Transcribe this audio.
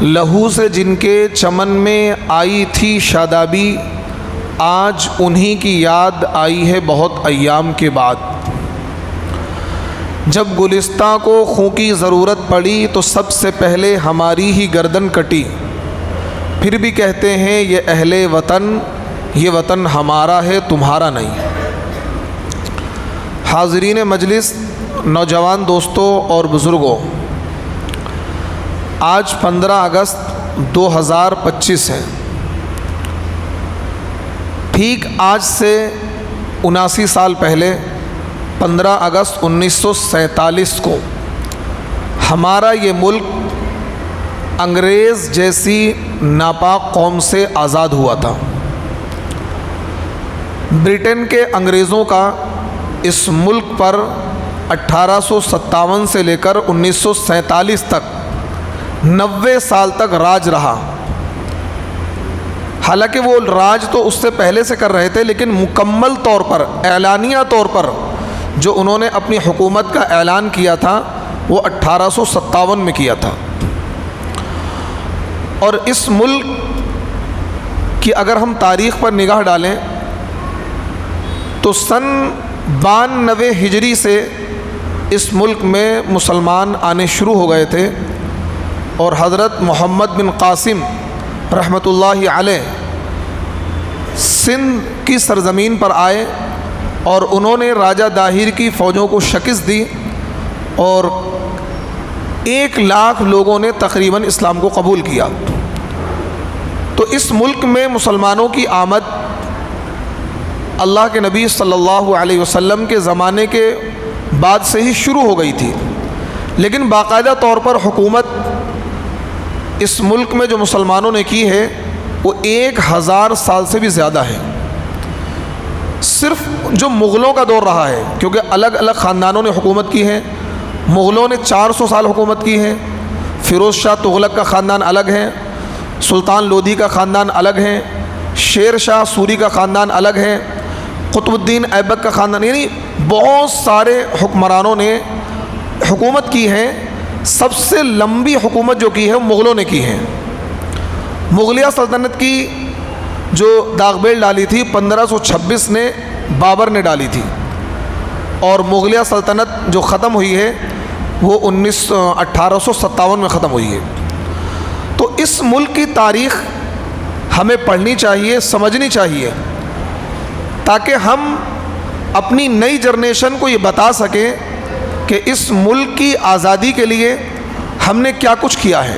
لہو سے جن کے چمن میں آئی تھی شادابی، آج انہی کی یاد آئی ہے بہت ایام کے بعد۔ جب گلستاں کو خوں کی ضرورت پڑی تو سب سے پہلے ہماری ہی گردن کٹی، پھر بھی کہتے ہیں یہ اہل وطن، یہ وطن ہمارا ہے تمہارا نہیں۔ حاضرین مجلس، نوجوان دوستوں اور بزرگوں، آج 15 اگست 2025 ہے۔ ٹھیک آج سے 79 سال پہلے 15 اگست 1947 کو ہمارا یہ ملک انگریز جیسی ناپاک قوم سے آزاد ہوا تھا۔ برٹن کے انگریزوں کا اس ملک پر 1857 سے لے کر 1947 تک 90 سال تک راج رہا۔ حالانکہ وہ راج تو اس سے پہلے سے کر رہے تھے، لیکن مکمل طور پر، اعلانیہ طور پر جو انہوں نے اپنی حکومت کا اعلان کیا تھا وہ 1857 میں کیا تھا۔ اور اس ملک کی اگر ہم تاریخ پر نگاہ ڈالیں تو سن 92 ہجری سے اس ملک میں مسلمان آنے شروع ہو گئے تھے، اور حضرت محمد بن قاسم رحمۃ اللہ علیہ سندھ کی سرزمین پر آئے اور انہوں نے راجہ داہر کی فوجوں کو شکست دی، اور 1 لاکھ لوگوں نے تقریباً اسلام کو قبول کیا۔ تو اس ملک میں مسلمانوں کی آمد اللہ کے نبی صلی اللہ علیہ وسلم کے زمانے کے بعد سے ہی شروع ہو گئی تھی، لیکن باقاعدہ طور پر حکومت اس ملک میں جو مسلمانوں نے کی ہے وہ 1000 سال سے بھی زیادہ ہے۔ صرف جو مغلوں کا دور رہا ہے، کیونکہ الگ الگ خاندانوں نے حکومت کی ہے۔ مغلوں نے 400 سال حکومت کی ہے، فیروز شاہ تغلق کا خاندان الگ ہے، سلطان لودھی کا خاندان الگ ہے، شیر شاہ سوری کا خاندان الگ ہے، قطب الدین ایبک کا خاندان، یعنی بہت سارے حکمرانوں نے حکومت کی ہے۔ سب سے لمبی حکومت جو کی ہے وہ مغلوں نے کی ہے۔ مغلیہ سلطنت کی جو داغ بیل ڈالی تھی 1526 نے بابر نے ڈالی تھی، اور مغلیہ سلطنت جو ختم ہوئی ہے وہ 1857 میں ختم ہوئی ہے۔ تو اس ملک کی تاریخ ہمیں پڑھنی چاہیے، سمجھنی چاہیے، تاکہ ہم اپنی نئی جنریشن کو یہ بتا سکیں کہ اس ملک کی آزادی کے لیے ہم نے کیا کچھ کیا ہے۔